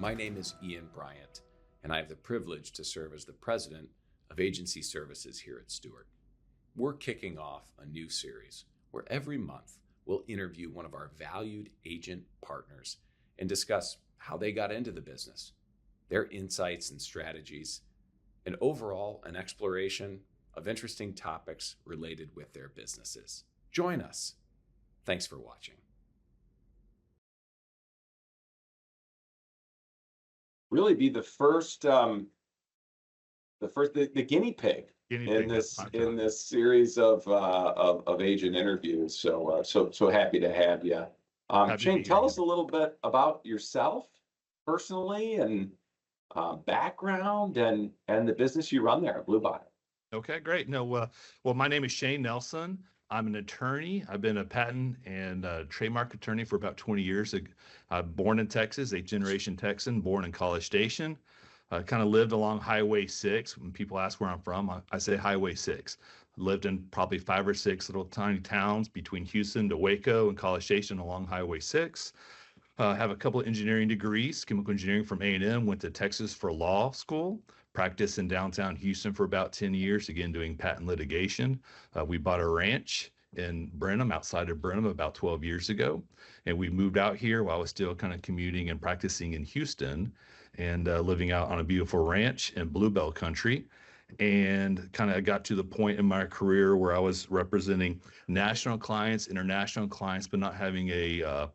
My name is Iain Bryant, and I have the privilege to serve as the president of agency services here at Stewart. We're kicking off a new series where every month we'll interview one of our valued agent partners and discuss how they got into the business, their insights and strategies, and overall an exploration of interesting topics related with their businesses. Join us. Thanks for watching. Really be the guinea pig in this series of agent interviews. So happy to have you. Shane, tell us a little bit about yourself personally and background and the business you run there at Bluebonnet. Okay, great. Well, my name is Shane Nelson. I'm an attorney. I've been a patent and trademark attorney for about 20 years. I'm born in Texas, 8th-generation Texan, born in College Station. I kind of lived along Highway 6. When people ask where I'm from, I say Highway 6. Lived in probably 5 or 6 little tiny towns between Houston to Waco and College Station along Highway 6. Have a couple of engineering degrees, chemical engineering from A&M, went to Texas for law school, practiced in downtown Houston for about 10 years, again, doing patent litigation. We bought a ranch in Brenham, outside of Brenham, about 12 years ago. And we moved out here while I was still kind of commuting and practicing in Houston and living out on a beautiful ranch in Bluebell country. And kind of got to the point in my career where I was representing national clients, international clients, but not having a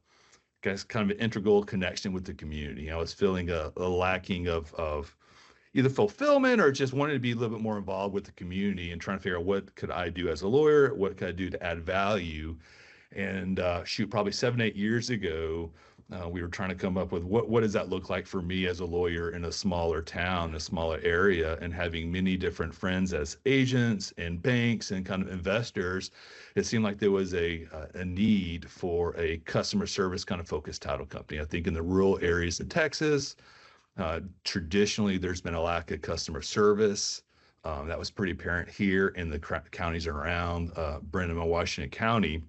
kind of an integral connection with the community. I was feeling a lacking of either fulfillment or just wanted to be a little bit more involved with the community and trying to figure out what could I do as a lawyer, what could I do to add value. And probably 7-8 years ago, we were trying to come up with what does that look like for me as a lawyer in a smaller town, a smaller area, and having many different friends as agents and banks and kind of investors. It seemed like there was a need for a customer service kind of focused title company. I think in the rural areas of Texas, traditionally there's been a lack of customer service. That was pretty apparent here in the counties around Brenham and Washington County.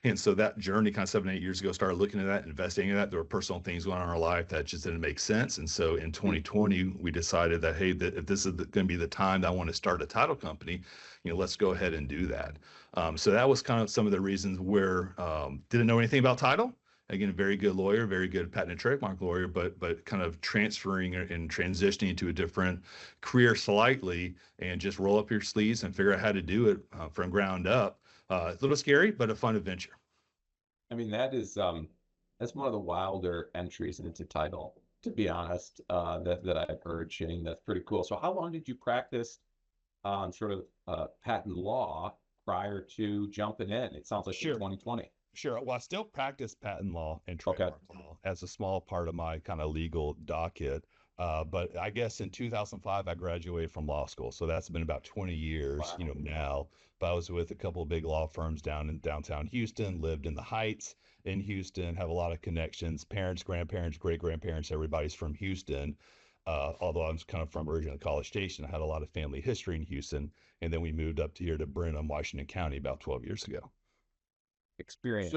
And so that journey kind of 7-8 years ago, started looking at that, investing in that. There were personal things going on in our life that just didn't make sense. And so in 2020, we decided that, hey, if this is going to be the time that I want to start a title company, let's go ahead and do that. So that was kind of some of the reasons where didn't know anything about title. Again, a very good lawyer, very good patent and trademark lawyer, but kind of transferring and transitioning to a different career slightly and just roll up your sleeves and figure out how to do it from ground up. A little scary, but a fun adventure. I mean, that's one of the wilder entries into title, to be honest, that I've heard, Shane. That's pretty cool. So how long did you practice on sort of patent law prior to jumping in? It sounds like in 2020. Sure. Well, I still practice patent law and trademark law as a small part of my kind of legal docket. But I guess in 2005, I graduated from law school. So that's been about 20 years, now. But I was with a couple of big law firms down in downtown Houston, lived in the Heights in Houston, have a lot of connections, parents, grandparents, great-grandparents, everybody's from Houston. Although I was kind of from originally College Station, I had a lot of family history in Houston. And then we moved up here to Brenham, Washington County about 12 years ago. Experience.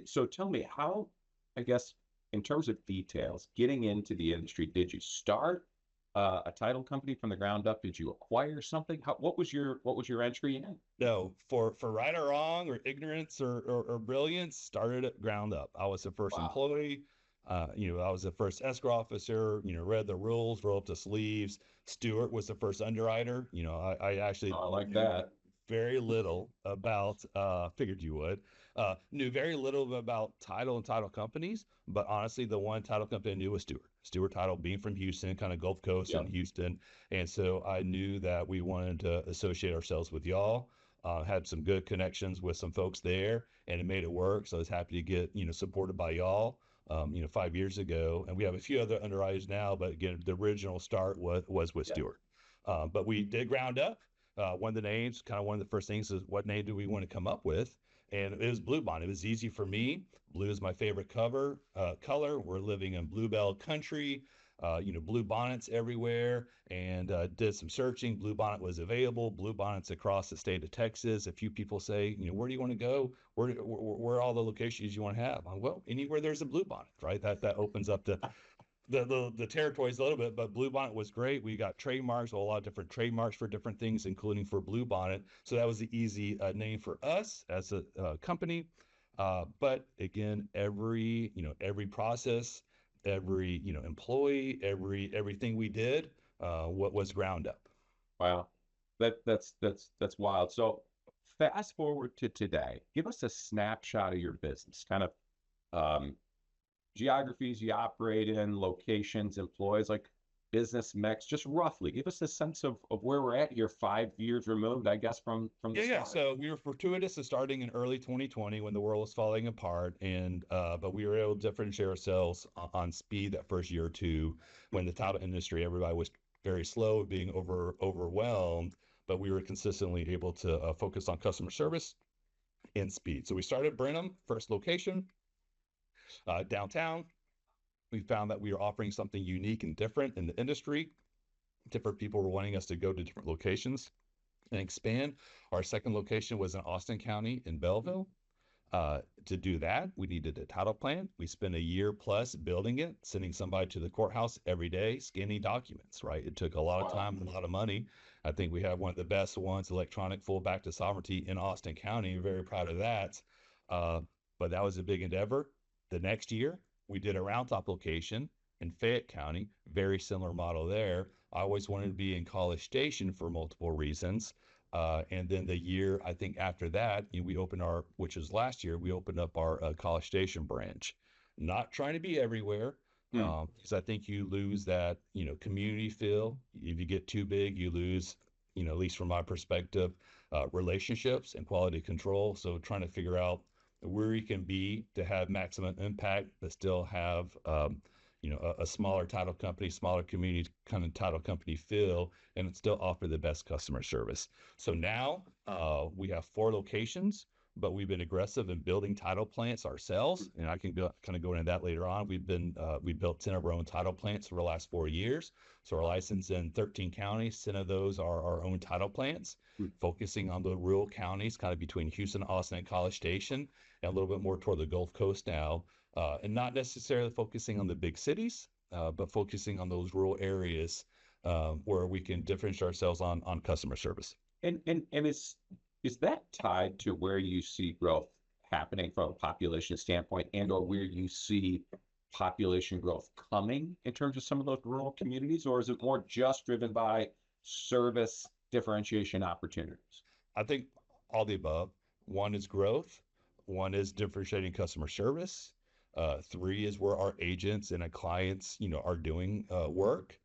So tell me how, I guess, in terms of details, getting into the industry, did you start a title company from the ground up? Did you acquire something? What was your entry in? No, for right or wrong or ignorance or brilliance, started at ground up. I was the first employee. I was the first escrow officer. Read the rules, rolled up the sleeves. Stewart was the first underwriter. I actually I like that. Very little about, figured you would, knew very little about title and title companies, but honestly, the one title company I knew was Stewart Title, being from Houston, kind of Gulf Coast in Houston. And so I knew that we wanted to associate ourselves with y'all, had some good connections with some folks there, and it made it work. So I was happy to get, supported by y'all, 5 years ago. And we have a few other underwriters now, but again, the original start was with Stewart. But we did ground up. One of the names, kind of one of the first things is what name do we want to come up with? And it was Bluebonnet. It was easy for me. Blue is my favorite color. We're living in Bluebell country. Blue bonnets everywhere, and did some searching. Bluebonnet was available. Bluebonnets across the state of Texas. A few people say, where do you want to go? Where are all the locations you want to have? Well, anywhere there's a Bluebonnet, right? That opens up the the territories a little bit, but Bluebonnet was great. We got trademarks, a lot of different trademarks for different things, including for Bluebonnet. So that was the easy name for us as a company. But again, every process, every employee, everything we did, what was ground up. Wow. That's wild. So fast forward to today. Give us a snapshot of your business, kind of geographies you operate in, locations, employees, like business mix, just roughly. Give us a sense of where we're at here 5 years removed, I guess, from the Yeah. start. So we were fortuitous in starting in early 2020 when the world was falling apart, and but we were able to differentiate ourselves on speed that first year or two when the title industry, everybody was very slow, being overwhelmed, but we were consistently able to focus on customer service and speed. So we started Brenham, first location, downtown. We found that we were offering something unique and different in the industry. Different people were wanting us to go to different locations and expand. Our second location was in Austin County in Belleville. To do that, we needed a title plan. We spent a year plus building it, sending somebody to the courthouse every day, scanning documents, right? It took a lot of time and a lot of money. I think we have one of the best ones, electronic full back to sovereignty in Austin County. Very proud of that. But that was a big endeavor. The next year, we did a Round Top location in Fayette County, very similar model there. I always wanted to be in College Station for multiple reasons. And then the year, I think after that, we opened which was last year, we opened up our College Station branch. Not trying to be everywhere, because I think you lose that, community feel. If you get too big, you lose, at least from my perspective, relationships and quality control. So trying to figure out where you can be to have maximum impact, but still have, a smaller title company, smaller community kind of title company feel, and still offer the best customer service. So now we have 4 locations, but we've been aggressive in building title plants ourselves, and I can kind of go into that later on. We built 10 of our own title plants for the last 4 years. So our license in 13 counties, 10 of those are our own title plants, focusing on the rural counties, kind of between Houston, Austin, and College Station, and a little bit more toward the Gulf Coast now. And not necessarily focusing on the big cities, but focusing on those rural areas where we can differentiate ourselves on customer service. And is that tied to where you see growth happening from a population standpoint, and or where you see population growth coming in terms of some of those rural communities, or is it more just driven by service differentiation opportunities? I think all the above. One is growth. One is differentiating customer service. 3 is where our agents and our clients, are doing work.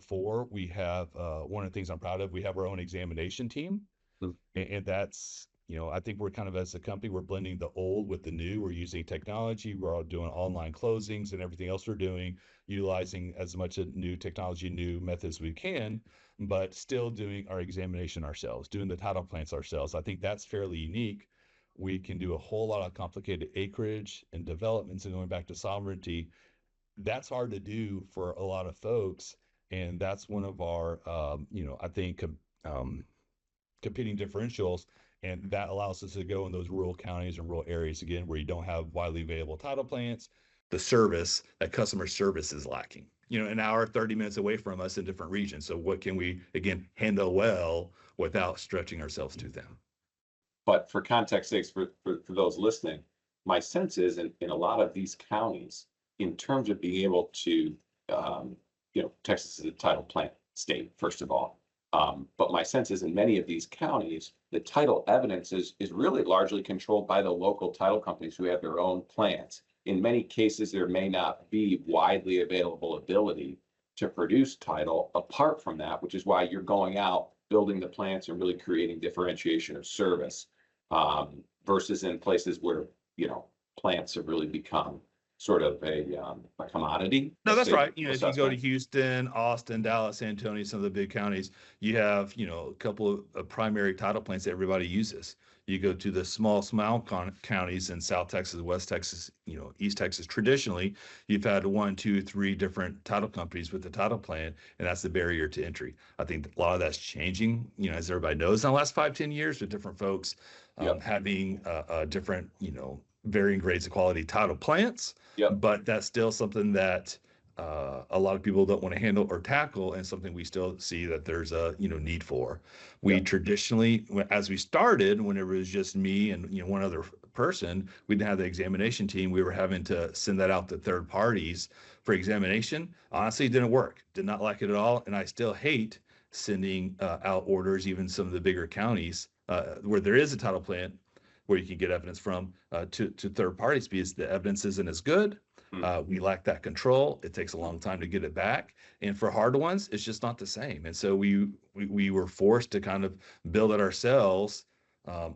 4, we have one of the things I'm proud of. We have our own examination team, and that's, I think we're kind of, as a company, we're blending the old with the new. We're using technology. We're all doing online closings and everything else we're doing, utilizing as much new technology, new methods we can, but still doing our examination ourselves, doing the title plants ourselves. I think that's fairly unique. We can do a whole lot of complicated acreage and developments, and going back to sovereignty, that's hard to do for a lot of folks. And that's one of our, I think, competing differentials. And that allows us to go in those rural counties and rural areas, again, where you don't have widely available title plants. The service, that customer service is lacking, an hour, 30 minutes away from us in different regions. So what can we, again, handle well without stretching ourselves too thin? But for context sakes, for those listening, my sense is in a lot of these counties, in terms of being able to, Texas is a title plant state, first of all. But my sense is in many of these counties, the title evidence is really largely controlled by the local title companies who have their own plants. In many cases, there may not be widely available ability to produce title apart from that, which is why you're going out, building the plants and really creating differentiation of service, versus in places where, plants have really become sort of a commodity. No, that's right. If you go to Houston, Austin, Dallas, San Antonio, some of the big counties, you have, a couple of primary title plants that everybody uses. You go to the small counties in South Texas, West Texas, East Texas. Traditionally, you've had 1, 2, 3 different title companies with the title plant, and that's the barrier to entry. I think a lot of that's changing, as everybody knows, in the last 5, 10 years, with different folks having different, varying grades of quality title plants. But that's still something that a lot of people don't want to handle or tackle, and something we still see that there's a need for. We Yeah. traditionally, as we started, when it was just me and one other person, we didn't have the examination team. We were having to send that out to third parties for examination. Honestly, it didn't work. Did not like it at all, and I still hate sending out orders, even some of the bigger counties where there is a title plant where you can get evidence from to third parties, because the evidence isn't as good. We lack that control. It takes a long time to get it back. And for hard ones, it's just not the same. And so we were forced to kind of build it ourselves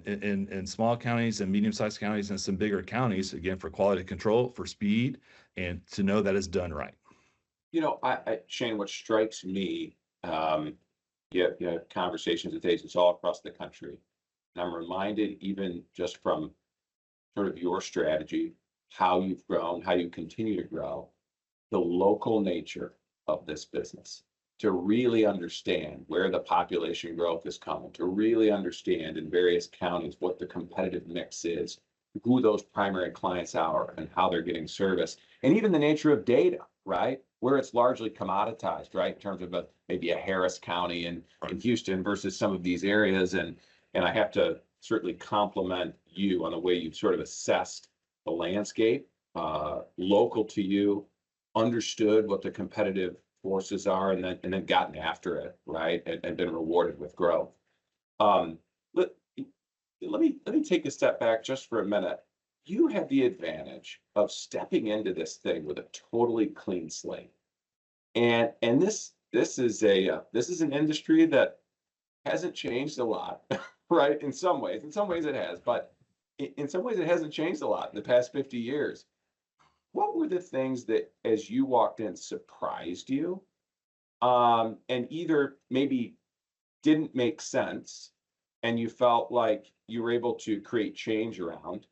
in small counties and medium-sized counties and some bigger counties, again, for quality control, for speed, and to know that it's done right. Shane, what strikes me, you have conversations with agents all across the country. And I'm reminded, even just from sort of your strategy, how you've grown, how you continue to grow, the local nature of this business, to really understand where the population growth is coming, to really understand in various counties what the competitive mix is, who those primary clients are and how they're getting service, and even the nature of data, right? Where it's largely commoditized, right? In terms of maybe a Harris County in Houston versus some of these areas. And I have to certainly compliment you on the way you've sort of assessed the landscape, local to you, understood what the competitive forces are, and then gotten after it, right? And been rewarded with growth. Um, let, let me take a step back just for a minute. You have the advantage of stepping into this thing with a totally clean slate. And this is an industry that hasn't changed a lot, right? In some ways it has, but in some ways it hasn't changed a lot in the past 50 years. What were the things that, as you walked in, surprised you, and either maybe didn't make sense and you felt like you were able to create change around,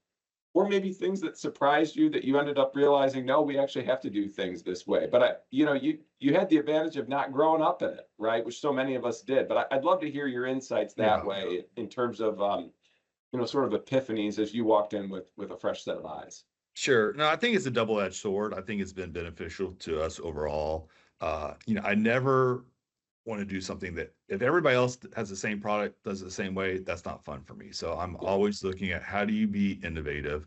or maybe things that surprised you that you ended up realizing, no, we actually have to do things this way. But you had the advantage of not growing up in it, right? Which so many of us did. But I'd love to hear your insights that way in terms of sort of epiphanies as you walked in with a fresh set of eyes. Sure. No, I think it's a double-edged sword. I think it's been beneficial to us overall. I never want to do something that, if everybody else has the same product, does it the same way, that's not fun for me. So I'm always looking at, how do you be innovative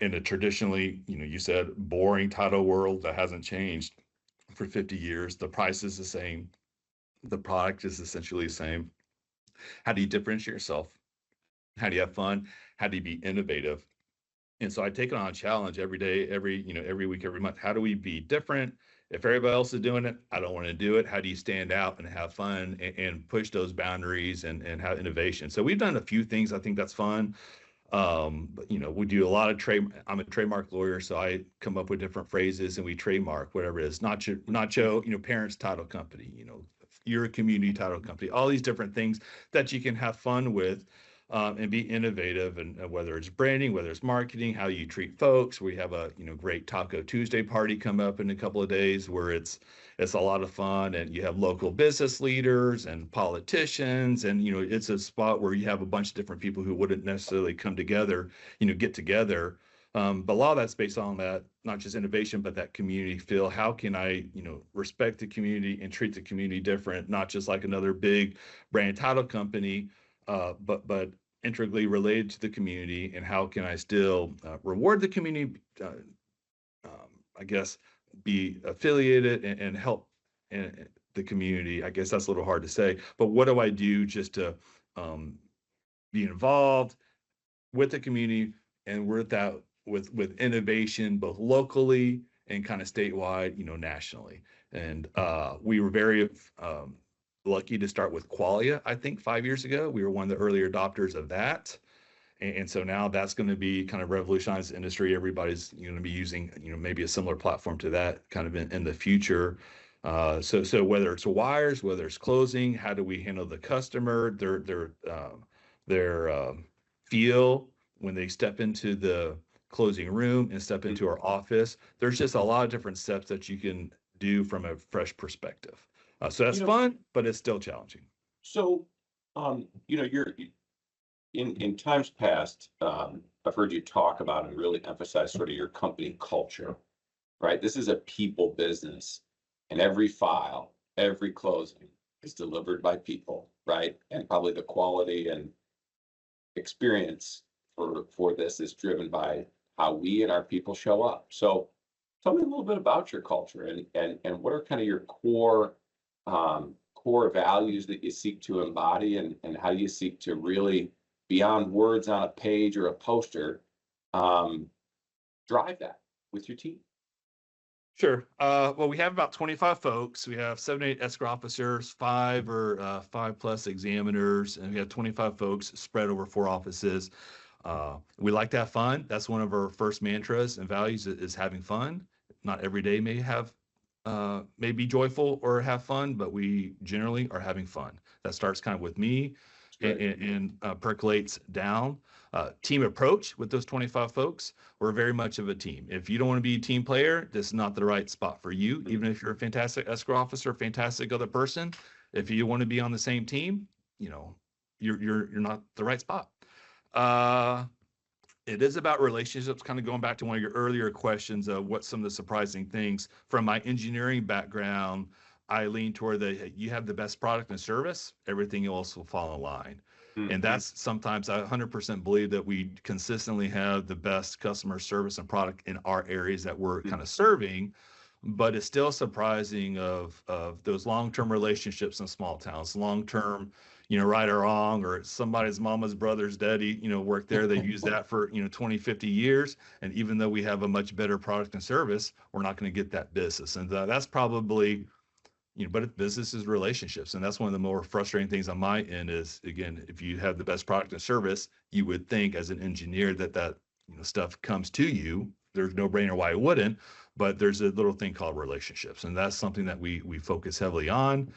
in a traditionally, you said, boring title world that hasn't changed for 50 years. The price is the same. The product is essentially the same. How do you differentiate yourself? How do you have fun? How do you be innovative? And so I take it on a challenge every day, every week, every month. How do we be different? If everybody else is doing it, I don't want to do it. How do you stand out and have fun and push those boundaries and have innovation? So we've done a few things. I think that's fun. But we do a lot of I'm a trademark lawyer, so I come up with different phrases and we trademark whatever it is. Nacho, parents title company, you're a community title company, all these different things that you can have fun with. And be innovative, and whether it's branding, whether it's marketing, how you treat folks. We have a great Taco Tuesday party come up in a couple of days where it's a lot of fun, and you have local business leaders and politicians, and it's a spot where you have a bunch of different people who wouldn't necessarily come together, get together. But a lot of that's based on that, not just innovation, but that community feel. How can I, respect the community and treat the community different, not just like another big brand title company, but integrally related to the community, and how can I still reward the community, I guess, be affiliated and help the community. I guess that's a little hard to say, but what do I do just to be involved with the community and with innovation, both locally and kind of statewide, nationally. And we were very lucky to start with Qualia. I think 5 years ago, we were one of the early adopters of that. And so now that's going to be kind of revolutionize the industry. Everybody's going to be using, maybe a similar platform to that kind of in the future. So whether it's wires, whether it's closing, how do we handle the customer, their feel when they step into the closing room and step into our office. There's just a lot of different steps that you can do from a fresh perspective. So that's fun, but it's still challenging. So, you're in times past, I've heard you talk about and really emphasize sort of your company culture. right? This is a people business, and every file, every closing is delivered by people, right? And probably the quality and experience for this is driven by how we and our people show up. So tell me a little bit about your culture and what are kind of your core values that you seek to embody, and how you seek to really, beyond words on a page or a poster, um, drive that with your team. Sure. Well, we have about 25 folks. We have 7, 8 escrow officers, 5 plus examiners, and we have 25 folks spread over 4 offices. We like to have fun. That's one of our first mantras and values is having fun. Not every day may be joyful or have fun, but we generally are having fun. That starts kind of with me and percolates down. Team approach with those 25 folks, we're very much of a team. If you don't want to be a team player, this is not the right spot for you. Even if you're a fantastic escrow officer, fantastic other person, if you want to be on the same team, you're not the right spot. It is about relationships, kind of going back to one of your earlier questions of what some of the surprising things. From my engineering background, I lean toward you have the best product and service, everything else will fall in line. Mm-hmm. And that's sometimes I 100% believe that we consistently have the best customer service and product in our areas that we're kind of serving, but it's still surprising of those long-term relationships in small towns, long-term, right or wrong, or somebody's mama's brother's daddy, worked there. They use that for, 20, 50 years. And even though we have a much better product and service, we're not going to get that business. And that's probably, but business is relationships. And that's one of the more frustrating things on my end is, again, if you have the best product and service, you would think as an engineer that stuff comes to you. There's no brainer why it wouldn't, but there's a little thing called relationships. And that's something that we focus heavily on,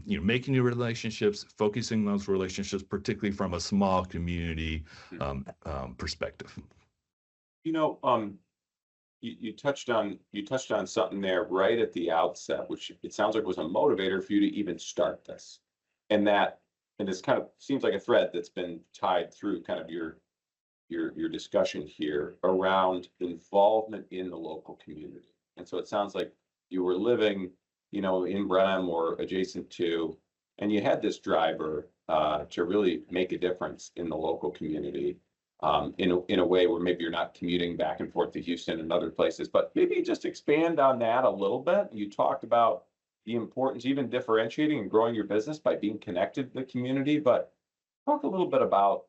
making new relationships, focusing on those relationships, particularly from a small community perspective. You touched on something there right at the outset, which it sounds like was a motivator for you to even start this. And this kind of seems like a thread that's been tied through kind of your discussion here around involvement in the local community. And so it sounds like you were living, in Brenham or adjacent to, and you had this driver to really make a difference in the local community. In a way where maybe you're not commuting back and forth to Houston and other places, but maybe just expand on that a little bit. You talked about the importance, even differentiating and growing your business by being connected to the community, but talk a little bit about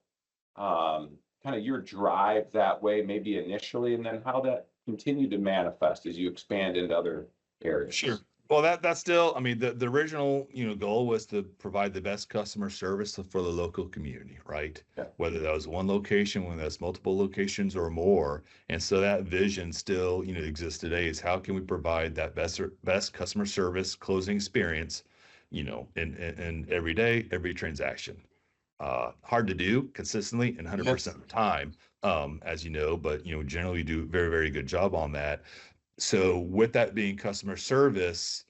kind of your drive that way, maybe initially, and then how that continued to manifest as you expand into other areas. Sure. Well, that's still, the original, goal was to provide the best customer service for the local community, right? Yeah. Whether that was one location, whether that's multiple locations or more. And so that vision still, exists today is how can we provide that best customer service closing experience, in every day, every transaction. Hard to do consistently and 100% of the time, as you know, but, generally we do a very, very good job on that. So with that being customer service,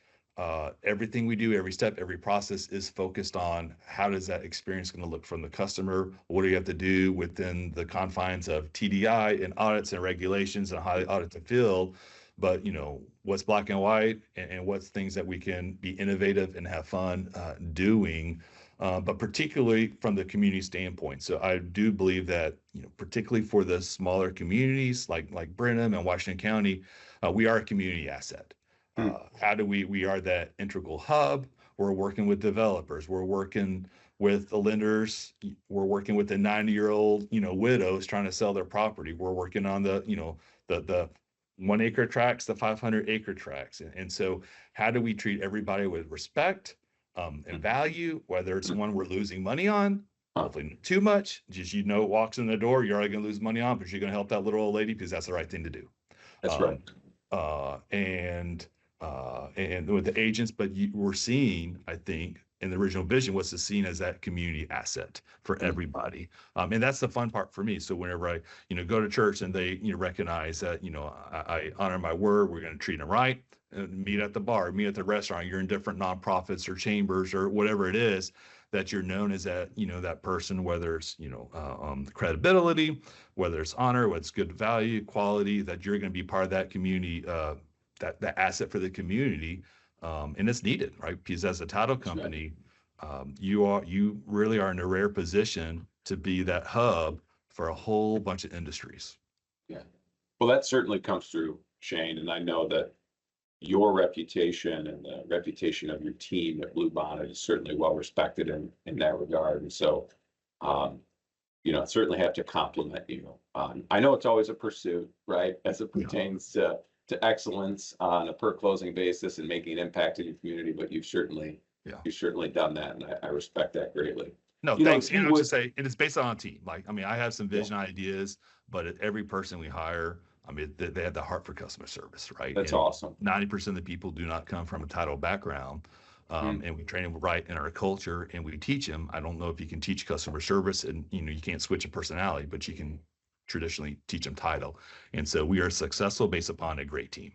everything we do, every step, every process is focused on how does that experience going to look from the customer? What do you have to do within the confines of TDI and audits and regulations and how they audit the field? But, what's black and white and what's things that we can be innovative and have fun doing, but particularly from the community standpoint. So I do believe that, particularly for the smaller communities like Brenham and Washington County, we are a community asset. How do we are that integral hub? We're working with developers. We're working with the lenders. We're working with the 90-year-old, widows trying to sell their property. We're working on the 1 acre tracts, the 500-acre tracts. And so how do we treat everybody with respect and value, whether it's one we're losing money on, hopefully not too much, just, walks in the door, you're already going to lose money on, but you're going to help that little old lady because that's the right thing to do. That's right. And with the agents, but we're seeing, I think, in the original vision was to seen as that community asset for everybody. And that's the fun part for me. So whenever I, go to church and they, recognize that, I honor my word, we're going to treat them right, and meet at the bar, meet at the restaurant, you're in different nonprofits or chambers or whatever it is, that you're known as that, that person, whether it's, credibility, whether it's honor, what's good value, quality, that you're going to be part of that community that asset for the community, and it's needed, right? Because as a title company, you really are in a rare position to be that hub for a whole bunch of industries. Yeah. Well, that certainly comes through, Shane, and I know that your reputation and the reputation of your team at Bluebonnet is certainly well respected in that regard. And so, certainly have to compliment you. I know it's always a pursuit, right, as it pertains to excellence on a per closing basis and making an impact in your community, but you've certainly done that, and I respect that greatly. No, thanks. And I would just say, and it's based on a team. Like, I mean, I have some vision ideas, but every person we hire, I mean, they have the heart for customer service, right? That's and awesome. 90% of the people do not come from a title background. And we train them right in our culture, and we teach them. I don't know if you can teach customer service, and you can't switch a personality, but you can traditionally teach them title. And so we are successful based upon a great team.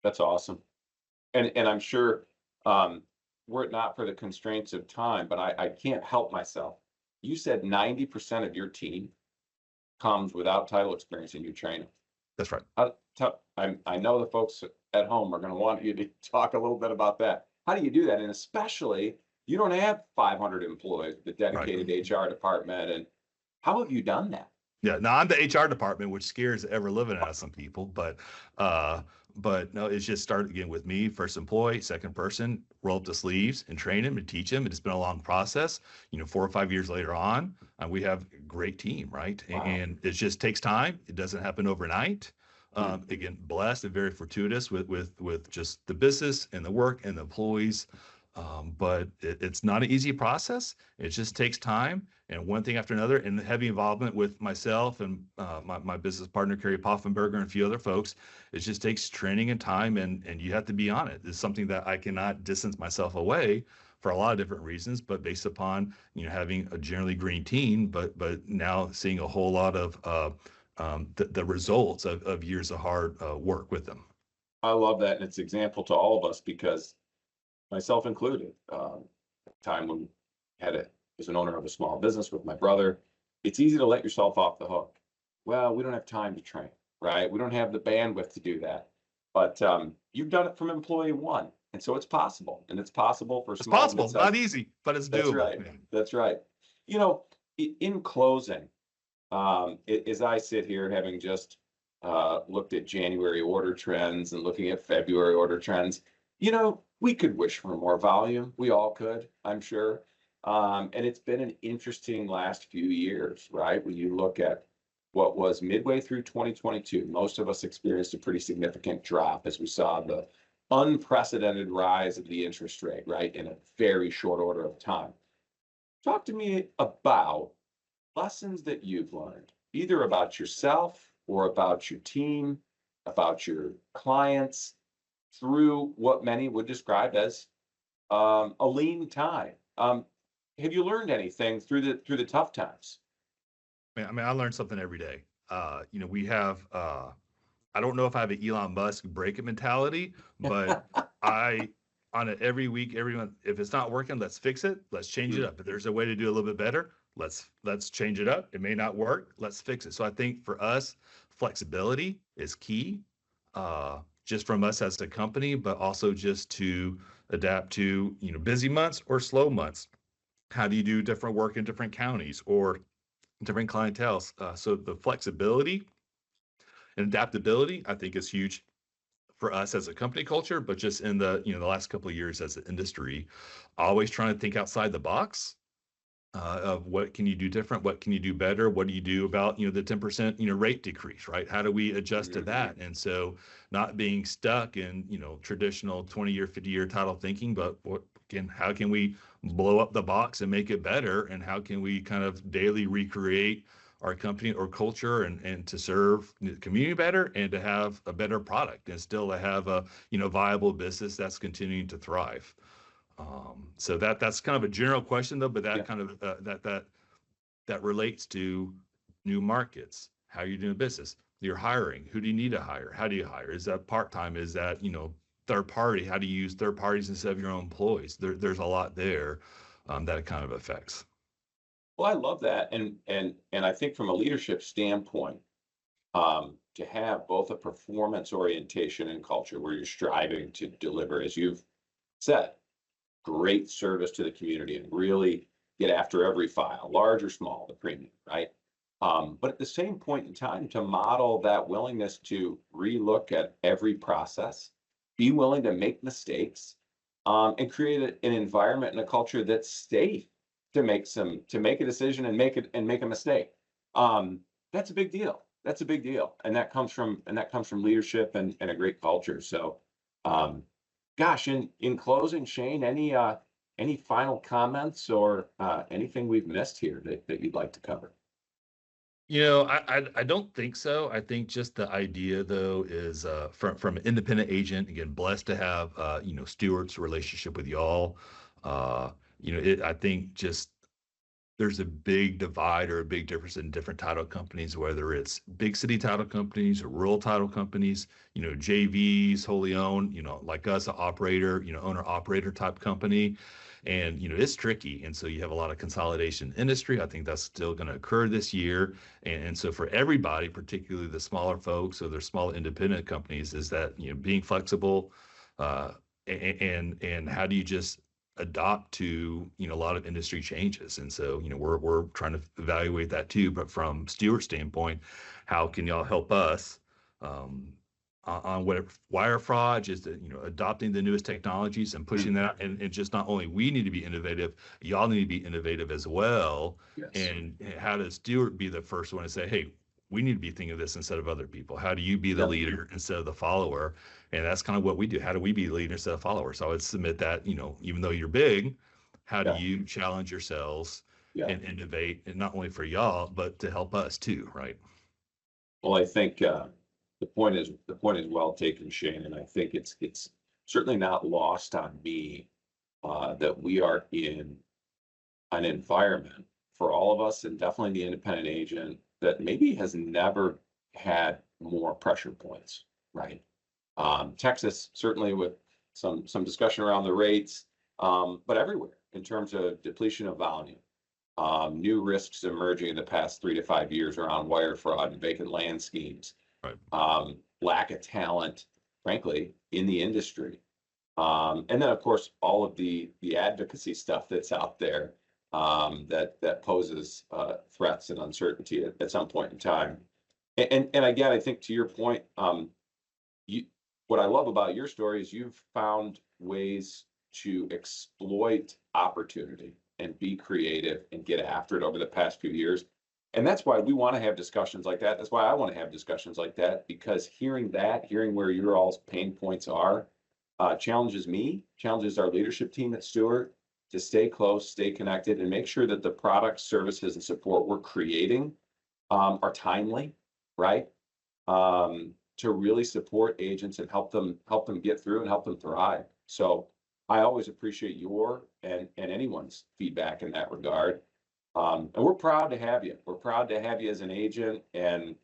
That's awesome. And I'm sure, were it not for the constraints of time, but I can't help myself. You said 90% of your team comes without title experience, and you train them. That's right. I know the folks at home are going to want you to talk a little bit about that. How do you do that? And especially, you don't have 500 employees, the dedicated HR department. And how have you done that? Yeah, now I'm the HR department, which scares the ever living out of some people, but no, it's just started again with me, first employee, second person, roll up the sleeves and train them and teach them. And it's been a long process. 4 or 5 years later on, we have a great team, right? Wow. And it just takes time. It doesn't happen overnight. Again, blessed and very fortuitous with just the business and the work and the employees. But it's not an easy process. It just takes time and one thing after another, and heavy involvement with myself and my business partner, Carrie Poffenberger, and a few other folks. It just takes training and time, and you have to be on it. It's something that I cannot distance myself away for a lot of different reasons, but based upon, having a generally green team, but now seeing a whole lot of the results of years of hard work with them. I love that. And it's an example to all of us, because myself included, time when as an owner of a small business with my brother, it's easy to let yourself off the hook. Well, we don't have time to train, right? We don't have the bandwidth to do that. But you've done it from employee one. And so it's possible. And it's possible for small. It's possible, not easy, but it's doable. Right. That's right. In closing, as I sit here having just looked at January order trends and looking at February order trends, we could wish for more volume. We all could, I'm sure. And it's been an interesting last few years, right? When you look at what was midway through 2022, most of us experienced a pretty significant drop as we saw the unprecedented rise of the interest rate, right, in a very short order of time. Talk to me about lessons that you've learned, either about yourself or about your team, about your clients, through what many would describe as a lean time. Have you learned anything through the tough times? I mean, I learn something every day. We have, I don't know if I have an Elon Musk break it mentality, but on it every week, every month, if it's not working, let's fix it. Let's change it up. If there's a way to do a little bit better, let's change it up. It may not work. Let's fix it. So I think for us, flexibility is key, just from us as a company, but also just to adapt to, busy months or slow months. How do you do different work in different counties or different clienteles? So the flexibility and adaptability, I think, is huge for us as a company culture, but just in the last couple of years as an industry, always trying to think outside the box of what can you do different, what can you do better, what do you do about the 10% rate decrease, right? How do we adjust to that? And so not being stuck in traditional 20-year, 50-year title thinking, but how can we blow up the box and make it better, and how can we kind of daily recreate our company or culture and to serve the community better and to have a better product and still to have a viable business that's continuing to thrive. So that's kind of a general question though, but that kind of that relates to new markets. How are you doing business? You're hiring. Who do you need to hire? How do you hire? Is that part-time? Is that third party? How do you use third parties instead of your own employees? There's a lot there that it kind of affects. Well, I love that, and I think from a leadership standpoint, to have both a performance orientation and culture where you're striving to deliver, as you've said, great service to the community and really get after every file, large or small, the premium, right? But at the same point in time, to model that willingness to relook at every process, be willing to make mistakes, and create an environment and a culture that's safe to make a decision and make a mistake. That's a big deal. That's a big deal, and that comes from leadership and a great culture. So, gosh, in closing, Shane, any final comments or anything we've missed here that you'd like to cover? I don't think so. I think just the idea though is from an independent agent, again, blessed to have Stewart's relationship with y'all. I think just there's a big divide or a big difference in different title companies, whether it's big city title companies or rural title companies, JVs, wholly owned, like us, an operator, owner operator type company. And, it's tricky. And so you have a lot of consolidation in industry. I think that's still going to occur this year. And so for everybody, particularly the smaller folks or their small independent companies, is that, being flexible and how do you just adopt to a lot of industry changes. And so we're trying to evaluate that too, but from Stewart's standpoint, how can y'all help us on whatever wire fraud, just adopting the newest technologies and pushing that, and just not only we need to be innovative, y'all need to be innovative as well. Yes. And how does Stewart be the first one to say, hey, we need to be thinking of this instead of other people? How do you be the leader instead of the follower? And that's kind of what we do. How do we be the leader instead of follower? So I would submit that, even though you're big, how do you challenge yourselves and innovate, and not only for y'all, but to help us too, right? Well, I think the point is well taken, Shane, and I think it's certainly not lost on me that we are in an environment for all of us, and definitely the independent agent, that maybe has never had more pressure points, right? Texas, certainly with some discussion around the rates, but everywhere in terms of depletion of volume, new risks emerging in the past 3 to 5 years around wire fraud and vacant land schemes, right. Lack of talent, frankly, in the industry. And then, of course, all of the advocacy stuff that's out there that poses threats and uncertainty at some point in time. And again, I think to your point, what I love about your story is you've found ways to exploit opportunity and be creative and get after it over the past few years. And that's why we want to have discussions like that. That's why I want to have discussions like that, because hearing where your all's pain points are, challenges me, challenges our leadership team at Stewart to stay close, stay connected, and make sure that the products, services, and support we're creating are timely, right? To really support agents and help them get through and help them thrive. So I always appreciate your and anyone's feedback in that regard. And we're proud to have you. We're proud to have you as an agent, and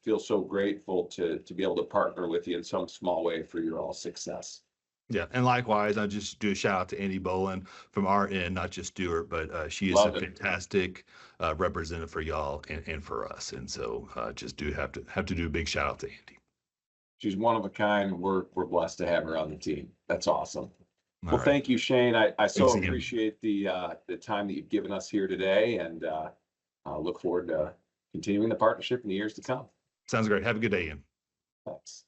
feel so grateful to be able to partner with you in some small way for your all success. Yeah, and likewise, I just do a shout out to Andy Bolin from our end, not just Stewart, but she is Love a it. fantastic representative for y'all and for us. And so just do have to do a big shout out to Andy. She's one of a kind. We're blessed to have her on the team. That's awesome. All Well, right. thank you, Shane. I so Thanks again. appreciate the time that you've given us here today, and look forward to continuing the partnership in the years to come. Sounds great. Have a good day, Ian. Thanks.